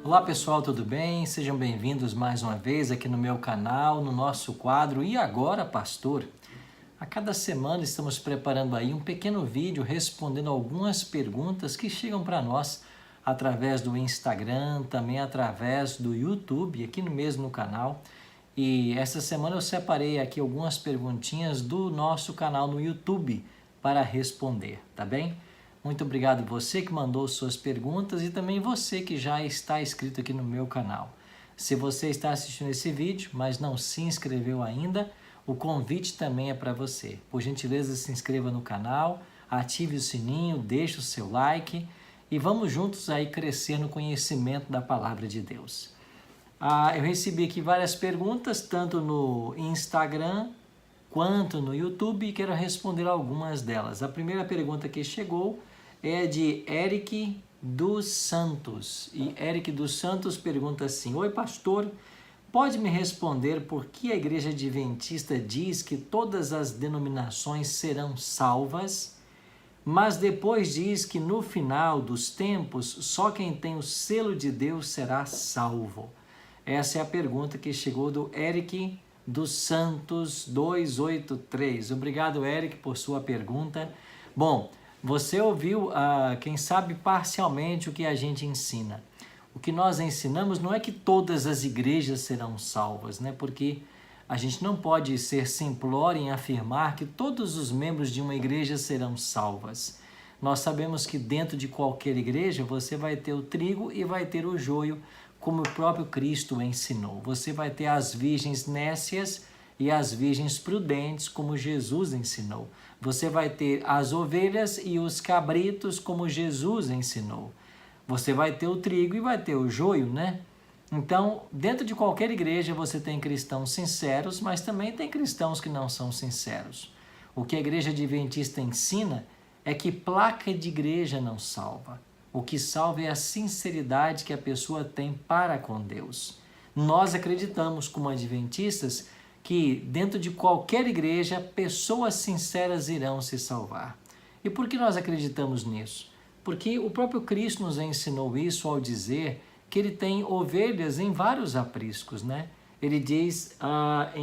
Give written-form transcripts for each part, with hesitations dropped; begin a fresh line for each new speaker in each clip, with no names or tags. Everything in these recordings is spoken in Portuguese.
Olá pessoal, tudo bem? Sejam bem-vindos mais uma vez aqui no meu canal, no nosso quadro E Agora, Pastor? A cada semana estamos preparando aí um pequeno vídeo respondendo algumas perguntas que chegam para nós através do Instagram, também através do YouTube, aqui no mesmo canal. E essa semana eu separei aqui algumas perguntinhas do nosso canal no YouTube para responder, tá bem? Muito obrigado você que mandou suas perguntas e também você que já está inscrito aqui no meu canal. Se você está assistindo esse vídeo, mas não se inscreveu ainda, o convite também é para você. Por gentileza, se inscreva no canal, ative o sininho, deixe o seu like e vamos juntos aí crescer no conhecimento da Palavra de Deus. Eu recebi aqui várias perguntas, tanto no Instagram quanto no YouTube, e quero responder algumas delas. A primeira pergunta que chegou é de Eric dos Santos. E Eric dos Santos pergunta assim: Oi, pastor, pode me responder por que a Igreja Adventista diz que todas as denominações serão salvas, mas depois diz que no final dos tempos só quem tem o selo de Deus será salvo? Essa é a pergunta que chegou do Eric dos Santos 283. Obrigado, Eric, por sua pergunta. Bom, você ouviu, quem sabe, parcialmente o que a gente ensina. O que nós ensinamos não é que todas as igrejas serão salvas, né? Porque a gente não pode ser simplório em afirmar que todos os membros de uma igreja serão salvas. Nós sabemos que dentro de qualquer igreja você vai ter o trigo e vai ter o joio, como o próprio Cristo ensinou. Você vai ter as virgens nécias e as virgens prudentes, como Jesus ensinou. Você vai ter as ovelhas e os cabritos, como Jesus ensinou. Você vai ter o trigo e vai ter o joio, né? Então, dentro de qualquer igreja você tem cristãos sinceros, mas também tem cristãos que não são sinceros. O que a Igreja Adventista ensina é que placa de igreja não salva. O que salva é a sinceridade que a pessoa tem para com Deus. Nós acreditamos, como adventistas, que dentro de qualquer igreja, pessoas sinceras irão se salvar. E por que nós acreditamos nisso? Porque o próprio Cristo nos ensinou isso ao dizer que ele tem ovelhas em vários apriscos, né? Ele diz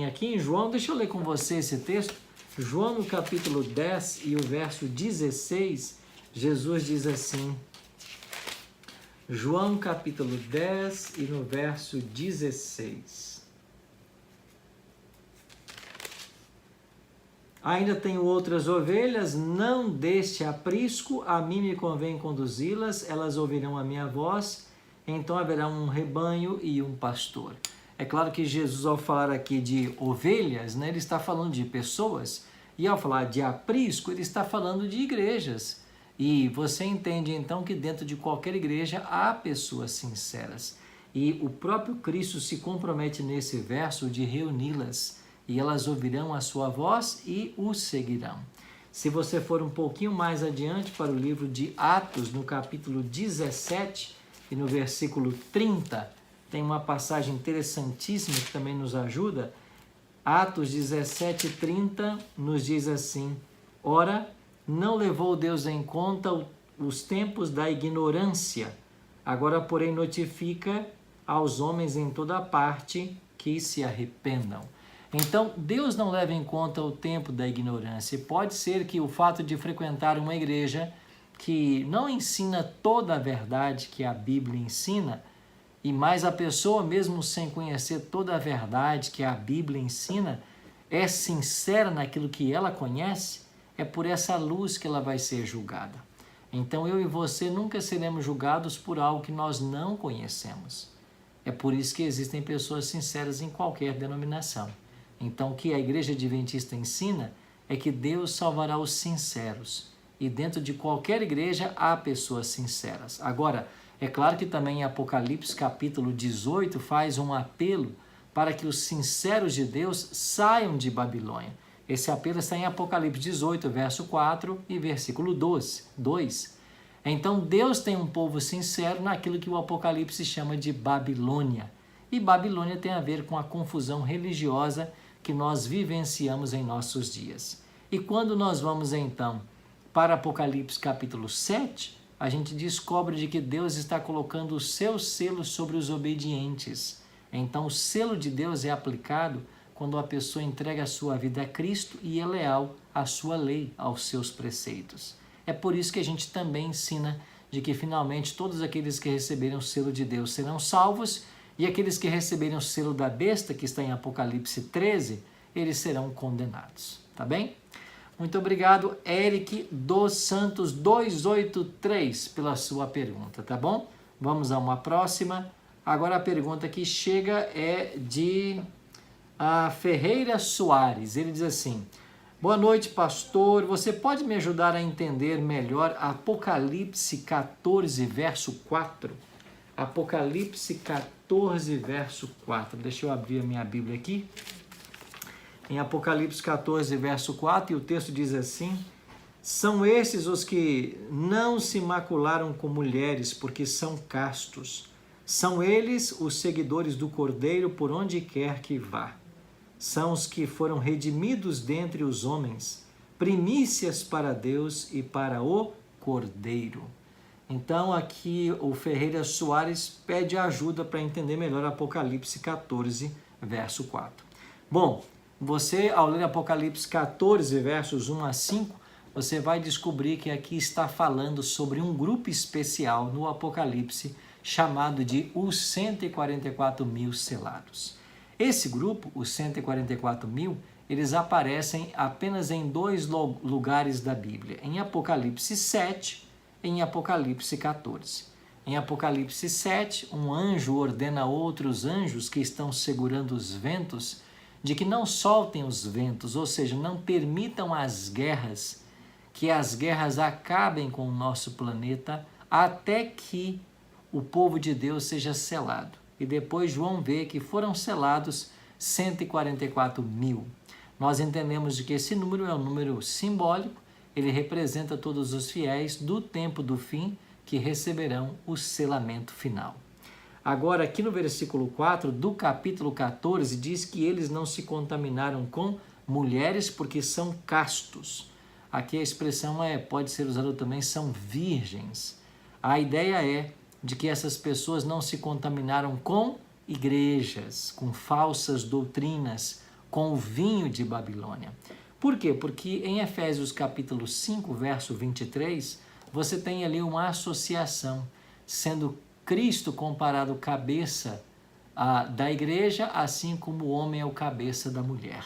aqui em João, deixa eu ler com você esse texto, João no capítulo 10 e o verso 16, Jesus diz assim, João capítulo 10 e no verso 16. Ainda tenho outras ovelhas, não deste aprisco, a mim me convém conduzi-las, elas ouvirão a minha voz, então haverá um rebanho e um pastor. É claro que Jesus, ao falar aqui de ovelhas, né, ele está falando de pessoas, e ao falar de aprisco, ele está falando de igrejas. E você entende então que dentro de qualquer igreja há pessoas sinceras. E o próprio Cristo se compromete nesse verso de reuni-las. E elas ouvirão a sua voz e o seguirão. Se você for um pouquinho mais adiante para o livro de Atos, no capítulo 17 e no versículo 30, tem uma passagem interessantíssima que também nos ajuda. Atos 17, 30 nos diz assim: Ora, não levou Deus em conta os tempos da ignorância, agora, porém, notifica aos homens em toda parte que se arrependam. Então, Deus não leva em conta o tempo da ignorância. Pode ser que o fato de frequentar uma igreja que não ensina toda a verdade que a Bíblia ensina, e mais a pessoa, mesmo sem conhecer toda a verdade que a Bíblia ensina, é sincera naquilo que ela conhece, é por essa luz que ela vai ser julgada. Então, eu e você nunca seremos julgados por algo que nós não conhecemos. É por isso que existem pessoas sinceras em qualquer denominação. Então, o que a Igreja Adventista ensina é que Deus salvará os sinceros. E dentro de qualquer igreja há pessoas sinceras. Agora, é claro que também em Apocalipse capítulo 18 faz um apelo para que os sinceros de Deus saiam de Babilônia. Esse apelo está em Apocalipse 18, verso 4 e versículo 2. Então, Deus tem um povo sincero naquilo que o Apocalipse chama de Babilônia. E Babilônia tem a ver com a confusão religiosa que nós vivenciamos em nossos dias. E quando nós vamos, então, para Apocalipse capítulo 7, a gente descobre de que Deus está colocando o seu selo sobre os obedientes. Então, o selo de Deus é aplicado quando a pessoa entrega a sua vida a Cristo e é leal à sua lei, aos seus preceitos. É por isso que a gente também ensina de que finalmente todos aqueles que receberem o selo de Deus serão salvos e aqueles que receberem o selo da besta, que está em Apocalipse 13, eles serão condenados. Tá bem? Muito obrigado, Eric dos Santos 283, pela sua pergunta, tá bom? Vamos a uma próxima. Agora a pergunta que chega é de Ferreira Soares. Ele diz assim: boa noite, pastor. Você pode me ajudar a entender melhor Apocalipse 14, verso 4? Apocalipse 14, verso 4. Deixa eu abrir a minha Bíblia aqui. Em Apocalipse 14, verso 4, e o texto diz assim: são esses os que não se macularam com mulheres, porque são castos. São eles os seguidores do Cordeiro por onde quer que vá. São os que foram redimidos dentre os homens, primícias para Deus e para o Cordeiro. Então aqui o Ferreira Soares pede ajuda para entender melhor Apocalipse 14, verso 4. Bom, você ao ler Apocalipse 14, versos 1 a 5, você vai descobrir que aqui está falando sobre um grupo especial no Apocalipse chamado de os 144 mil selados. Esse grupo, os 144 mil, eles aparecem apenas em dois lugares da Bíblia, em Apocalipse 7 e em Apocalipse 14. Em Apocalipse 7, um anjo ordena a outros anjos que estão segurando os ventos de que não soltem os ventos, ou seja, não permitam as guerras, que as guerras acabem com o nosso planeta até que o povo de Deus seja selado. E depois João vê que foram selados 144 mil. Nós entendemos de que esse número é um número simbólico, ele representa todos os fiéis do tempo do fim que receberão o selamento final. Agora, aqui no versículo 4 do capítulo 14, diz que eles não se contaminaram com mulheres porque são castos. Aqui a expressão pode ser usada também, são virgens. A ideia é de que essas pessoas não se contaminaram com igrejas, com falsas doutrinas, com o vinho de Babilônia. Por quê? Porque em Efésios capítulo 5, verso 23, você tem ali uma associação, sendo Cristo comparado cabeça da igreja, assim como o homem é o cabeça da mulher.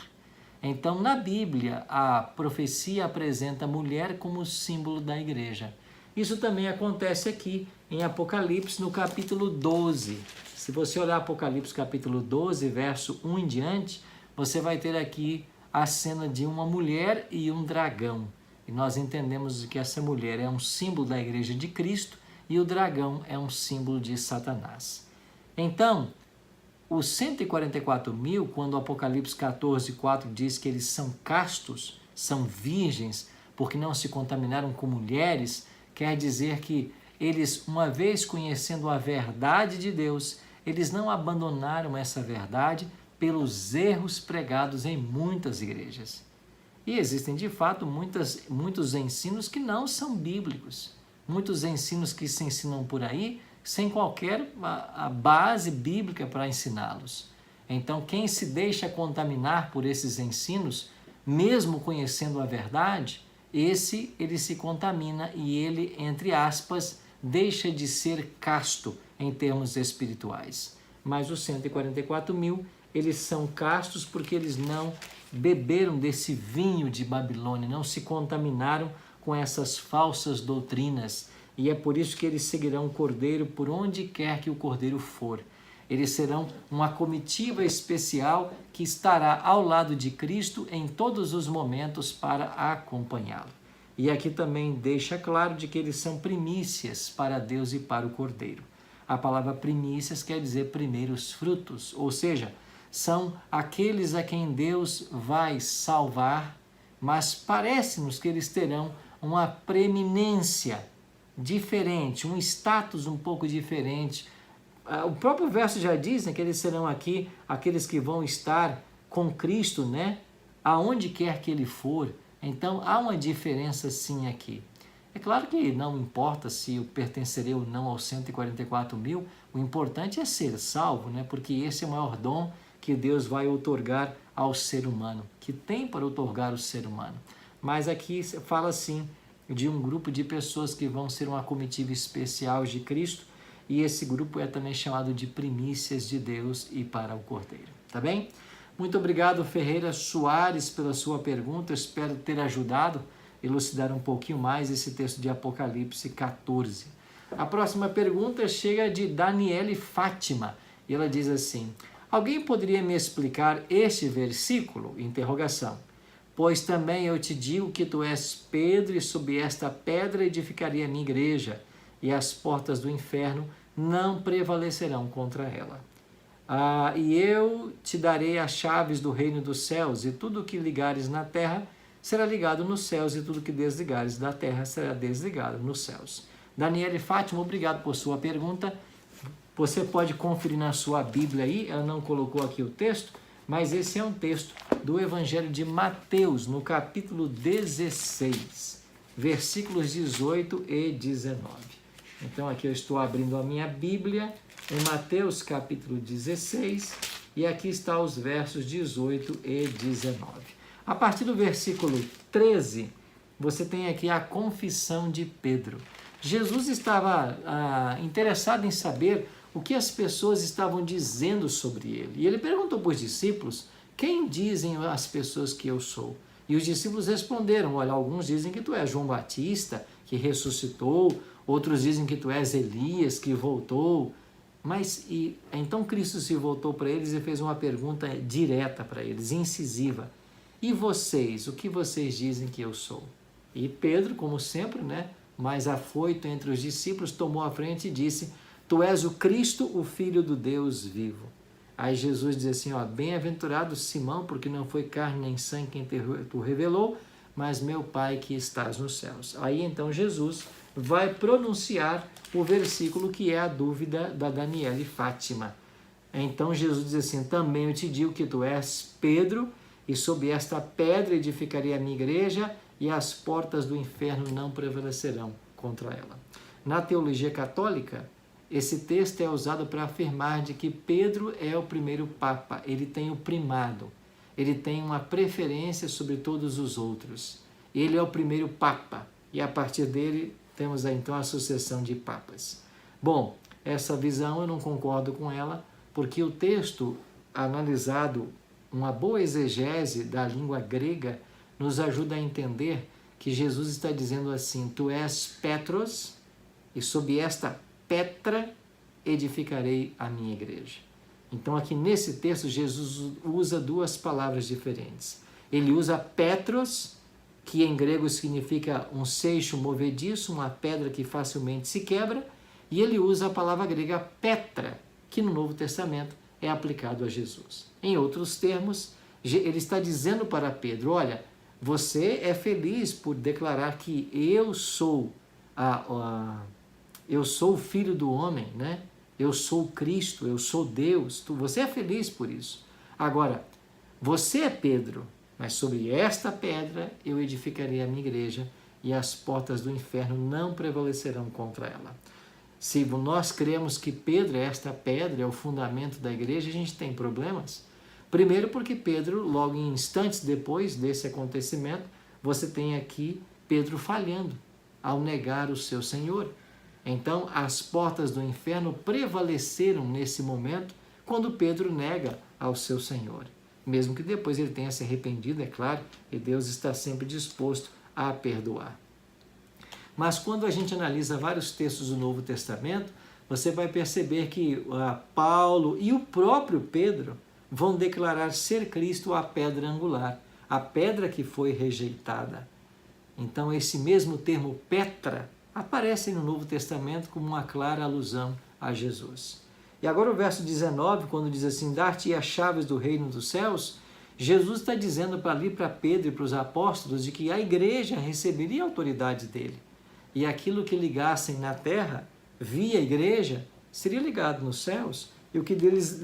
Então, na Bíblia, a profecia apresenta a mulher como símbolo da igreja. Isso também acontece aqui em Apocalipse, no capítulo 12. Se você olhar Apocalipse capítulo 12, verso 1 em diante, você vai ter aqui a cena de uma mulher e um dragão. E nós entendemos que essa mulher é um símbolo da igreja de Cristo e o dragão é um símbolo de Satanás. Então, os 144 mil, quando o Apocalipse 14, 4 diz que eles são castos, são virgens, porque não se contaminaram com mulheres, quer dizer que eles, uma vez conhecendo a verdade de Deus, eles não abandonaram essa verdade pelos erros pregados em muitas igrejas. E existem, de fato, muitos ensinos que não são bíblicos. Muitos ensinos que se ensinam por aí sem qualquer a base bíblica para ensiná-los. Então, quem se deixa contaminar por esses ensinos, mesmo conhecendo a verdade, ele se contamina e ele, entre aspas, deixa de ser casto em termos espirituais. Mas os 144 mil, eles são castos porque eles não beberam desse vinho de Babilônia, não se contaminaram com essas falsas doutrinas. E é por isso que eles seguirão o Cordeiro por onde quer que o Cordeiro for. Eles serão uma comitiva especial que estará ao lado de Cristo em todos os momentos para acompanhá-lo. E aqui também deixa claro de que eles são primícias para Deus e para o Cordeiro. A palavra primícias quer dizer primeiros frutos, ou seja, são aqueles a quem Deus vai salvar, mas parece-nos que eles terão uma preeminência diferente, um status um pouco diferente. O próprio verso já diz, né, que eles serão aqui aqueles que vão estar com Cristo, né, aonde quer que ele for. Então há uma diferença sim aqui. É claro que não importa se eu pertencerei ou não aos 144 mil, o importante é ser salvo, né? Porque esse é o maior dom que Deus vai outorgar ao ser humano, que tem para outorgar o ser humano. Mas aqui fala assim de um grupo de pessoas que vão ser uma comitiva especial de Cristo, e esse grupo é também chamado de primícias de Deus e para o Cordeiro, tá bem? Muito obrigado, Ferreira Soares, pela sua pergunta. Eu espero ter ajudado a elucidar um pouquinho mais esse texto de Apocalipse 14. A próxima pergunta chega de Daniele Fátima, e ela diz assim: alguém poderia me explicar este versículo? Interrogação. Pois também eu te digo que tu és Pedro, e sob esta pedra edificaria a minha igreja, e as portas do inferno não prevalecerão contra ela. E eu te darei as chaves do reino dos céus, e tudo o que ligares na terra será ligado nos céus, e tudo o que desligares da terra será desligado nos céus. Daniele Fátima, obrigado por sua pergunta. Você pode conferir na sua Bíblia aí, ela não colocou aqui o texto, mas esse é um texto do Evangelho de Mateus, no capítulo 16, versículos 18 e 19. Então aqui eu estou abrindo a minha Bíblia em Mateus capítulo 16 e aqui está os versos 18 e 19. A partir do versículo 13, você tem aqui a confissão de Pedro. Jesus estava interessado em saber o que as pessoas estavam dizendo sobre ele. E ele perguntou para os discípulos: quem dizem as pessoas que eu sou? E os discípulos responderam: olha, alguns dizem que tu és João Batista, que ressuscitou, outros dizem que tu és Elias, que voltou. Então Cristo se voltou para eles e fez uma pergunta direta para eles, incisiva: e vocês, o que vocês dizem que eu sou? E Pedro, como sempre, mais afoito entre os discípulos, tomou a frente e disse: tu és o Cristo, o Filho do Deus vivo. Aí Jesus diz assim: bem-aventurado Simão, porque não foi carne nem sangue quem tu revelou, mas meu Pai que estás nos céus. Aí então Jesus vai pronunciar o versículo que é a dúvida da Daniele Fátima. Então Jesus diz assim: também eu te digo que tu és Pedro, e sob esta pedra edificarei a minha igreja, e as portas do inferno não prevalecerão contra ela. Na teologia católica, esse texto é usado para afirmar de que Pedro é o primeiro Papa, ele tem o primado, ele tem uma preferência sobre todos os outros. Ele é o primeiro Papa, e a partir dele temos aí, então, a sucessão de papas. Bom, essa visão eu não concordo com ela, porque o texto, analisado uma boa exegese da língua grega, nos ajuda a entender que Jesus está dizendo assim: tu és Petros, e sob esta Petra edificarei a minha igreja. Então aqui nesse texto Jesus usa duas palavras diferentes. Ele usa Petros, que em grego significa um seixo movediço, uma pedra que facilmente se quebra, e ele usa a palavra grega Petra, que no Novo Testamento é aplicado a Jesus. Em outros termos, ele está dizendo para Pedro: olha, você é feliz por declarar que eu sou o Filho do Homem, Eu sou Cristo, eu sou Deus. Você é feliz por isso. Agora, você é Pedro, mas sobre esta pedra eu edificarei a minha igreja, e as portas do inferno não prevalecerão contra ela. Se nós cremos que Pedro é esta pedra, é o fundamento da igreja, a gente tem problemas. Primeiro porque Pedro, logo em instantes depois desse acontecimento, você tem aqui Pedro falhando ao negar o seu Senhor. Então, as portas do inferno prevaleceram nesse momento quando Pedro nega ao seu Senhor. Mesmo que depois ele tenha se arrependido, é claro, e Deus está sempre disposto a perdoar. Mas quando a gente analisa vários textos do Novo Testamento, você vai perceber que Paulo e o próprio Pedro vão declarar ser Cristo a pedra angular, a pedra que foi rejeitada. Então, esse mesmo termo Petra aparece no Novo Testamento como uma clara alusão a Jesus. E agora o verso 19, quando diz assim: dar-te as chaves do reino dos céus, Jesus está dizendo ali para Pedro e para os apóstolos de que a igreja receberia a autoridade dele. E aquilo que ligassem na terra, via igreja, seria ligado nos céus, e o que eles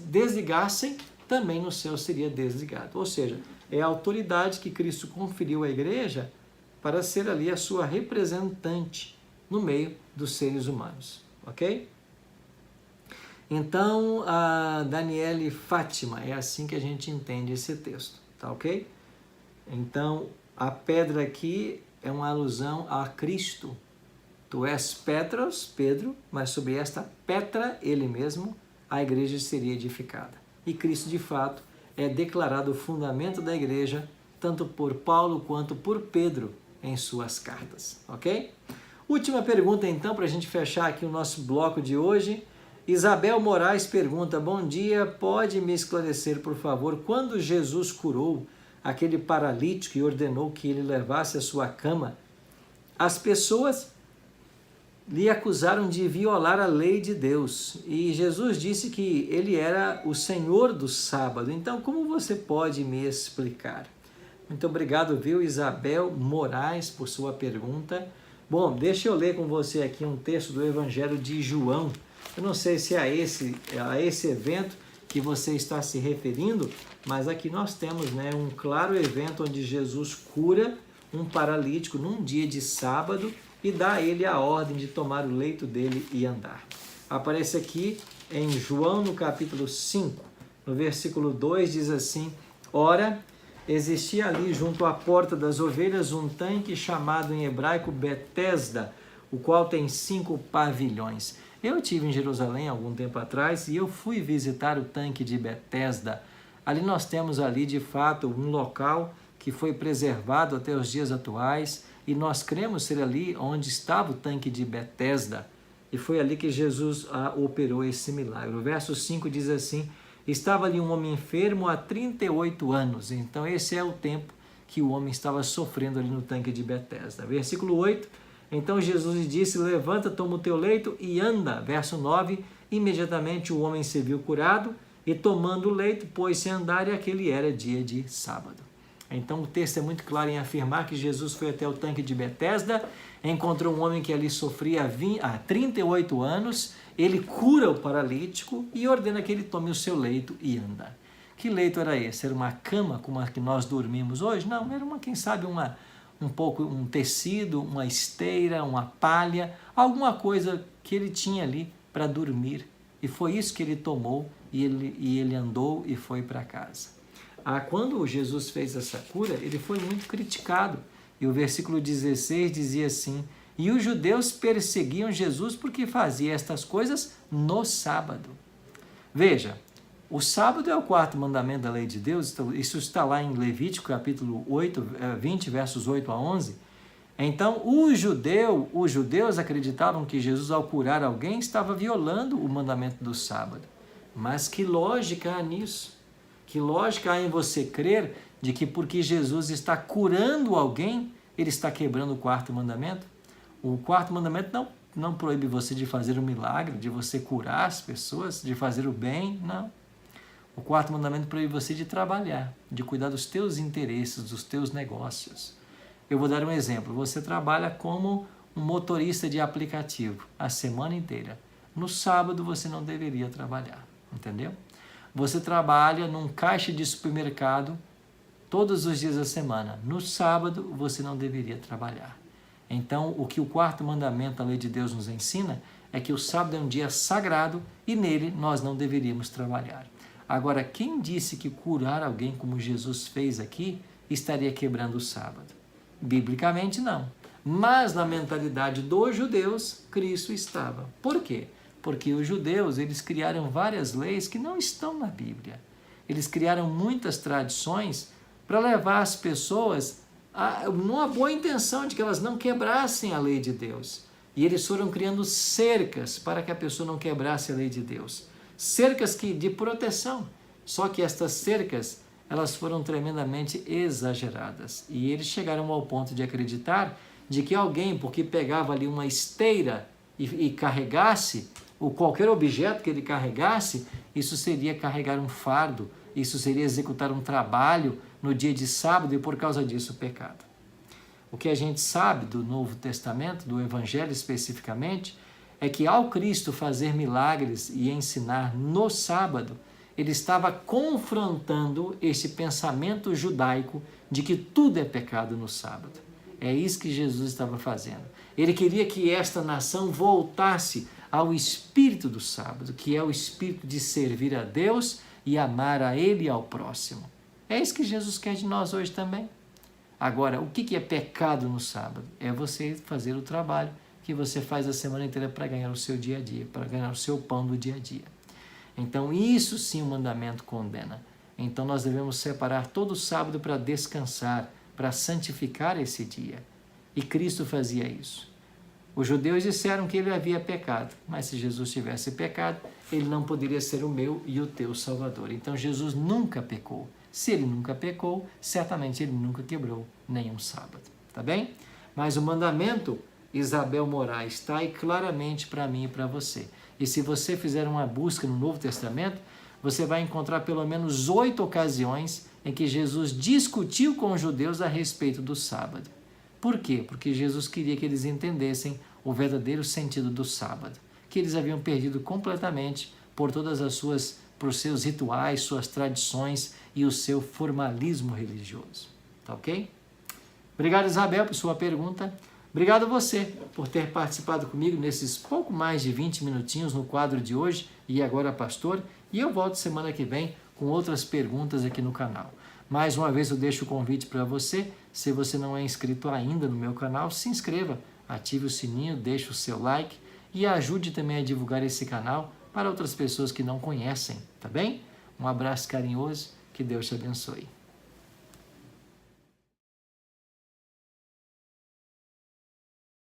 desligassem, também no céu seria desligado. Ou seja, é a autoridade que Cristo conferiu à igreja para ser ali a sua representante no meio dos seres humanos, ok? Então, a Daniele Fátima, é assim que a gente entende esse texto, tá ok? Então, a pedra aqui é uma alusão a Cristo. Tu és Petros, Pedro, mas sobre esta Petra, ele mesmo, a igreja seria edificada. E Cristo, de fato, é declarado o fundamento da igreja, tanto por Paulo quanto por Pedro em suas cartas, ok? Última pergunta, então, para a gente fechar aqui o nosso bloco de hoje. Isabel Moraes pergunta: bom dia, pode me esclarecer, por favor, quando Jesus curou aquele paralítico e ordenou que ele levasse a sua cama, as pessoas lhe acusaram de violar a lei de Deus. E Jesus disse que ele era o Senhor do sábado. Então, como você pode me explicar? Muito obrigado, viu, Isabel Moraes, por sua pergunta. Bom, deixa eu ler com você aqui um texto do Evangelho de João. Eu não sei se é a esse evento que você está se referindo, mas aqui nós temos, né, um claro evento onde Jesus cura um paralítico num dia de sábado e dá a ele a ordem de tomar o leito dele e andar. Aparece aqui em João, no capítulo 5, no versículo 2, diz assim: ora, existia ali junto à porta das ovelhas um tanque chamado em hebraico Betesda, o qual tem 5 pavilhões. Eu estive em Jerusalém algum tempo atrás e eu fui visitar o tanque de Betesda. Ali nós temos ali de fato um local que foi preservado até os dias atuais e nós cremos ser ali onde estava o tanque de Betesda. E foi ali que Jesus operou esse milagre. O verso 5 diz assim: estava ali um homem enfermo há 38 anos. Então esse é o tempo que o homem estava sofrendo ali no tanque de Betesda. Versículo 8. Então Jesus lhe disse: levanta, toma o teu leito e anda. Verso 9, imediatamente o homem se viu curado e tomando o leito, pôs-se a andar, e aquele era dia de sábado. Então o texto é muito claro em afirmar que Jesus foi até o tanque de Betesda, encontrou um homem que ali sofria há 38 anos, ele cura o paralítico e ordena que ele tome o seu leito e anda. Que leito era esse? Era uma cama como a que nós dormimos hoje? Não, era quem sabe um tecido, uma esteira, uma palha, alguma coisa que ele tinha ali para dormir. E foi isso que ele tomou e ele andou e foi para casa. Quando Jesus fez essa cura, ele foi muito criticado. E o versículo 16 dizia assim: e os judeus perseguiam Jesus porque fazia estas coisas no sábado. Veja, o sábado é o 4º mandamento da lei de Deus, isso está lá em Levítico, capítulo 20, versos 8 a 11. Então, os judeus acreditavam que Jesus, ao curar alguém, estava violando o mandamento do sábado. Mas que lógica há nisso? Que lógica há em você crer de que porque Jesus está curando alguém, ele está quebrando o 4º mandamento? O 4º mandamento não proíbe você de fazer um milagre, de você curar as pessoas, de fazer o bem, não. O 4º mandamento proíbe você de trabalhar, de cuidar dos teus interesses, dos teus negócios. Eu vou dar um exemplo. Você trabalha como um motorista de aplicativo a semana inteira. No sábado você não deveria trabalhar, entendeu? Você trabalha num caixa de supermercado todos os dias da semana. No sábado você não deveria trabalhar. Então, o que o 4º mandamento da lei de Deus nos ensina é que o sábado é um dia sagrado e nele nós não deveríamos trabalhar. Agora, quem disse que curar alguém como Jesus fez aqui estaria quebrando o sábado? Biblicamente, não. Mas na mentalidade dos judeus, Cristo estava. Por quê? Porque os judeus, eles criaram várias leis que não estão na Bíblia. Eles criaram muitas tradições para levar as pessoas numa boa intenção de que elas não quebrassem a lei de Deus. E eles foram criando cercas para que a pessoa não quebrasse a lei de Deus. Cercas de proteção. Só que estas cercas, elas foram tremendamente exageradas. E eles chegaram ao ponto de acreditar de que alguém, porque pegava ali uma esteira e carregasse, ou qualquer objeto que ele carregasse, isso seria carregar um fardo, isso seria executar um trabalho no dia de sábado e por causa disso pecado. O que a gente sabe do Novo Testamento, do Evangelho especificamente, é que ao Cristo fazer milagres e ensinar no sábado, ele estava confrontando esse pensamento judaico de que tudo é pecado no sábado. É isso que Jesus estava fazendo. Ele queria que esta nação voltasse ao espírito do sábado, que é o espírito de servir a Deus e amar a Ele e ao próximo. É isso que Jesus quer de nós hoje também. Agora, o que é pecado no sábado? É você fazer o trabalho que você faz a semana inteira para ganhar o seu dia a dia, para ganhar o seu pão do dia a dia. Então, isso sim o mandamento condena. Então, nós devemos separar todo sábado para descansar, para santificar esse dia. E Cristo fazia isso. Os judeus disseram que ele havia pecado, mas se Jesus tivesse pecado, ele não poderia ser o meu e o teu Salvador. Então, Jesus nunca pecou. Se ele nunca pecou, certamente ele nunca quebrou nenhum sábado. Tá bem? Mas o mandamento, Isabel Moraes, está aí claramente para mim e para você. E se você fizer uma busca no Novo Testamento, você vai encontrar pelo menos 8 ocasiões em que Jesus discutiu com os judeus a respeito do sábado. Por quê? Porque Jesus queria que eles entendessem o verdadeiro sentido do sábado, que eles haviam perdido completamente por os seus rituais, suas tradições e o seu formalismo religioso. Tá ok? Obrigado, Isabel, por sua pergunta. Obrigado a você por ter participado comigo nesses pouco mais de 20 minutinhos no quadro de hoje, E Agora, Pastor, e eu volto semana que vem com outras perguntas aqui no canal. Mais uma vez eu deixo o convite para você, se você não é inscrito ainda no meu canal, se inscreva, ative o sininho, deixe o seu like e ajude também a divulgar esse canal para outras pessoas que não conhecem, tá bem? Um abraço carinhoso, que Deus te abençoe.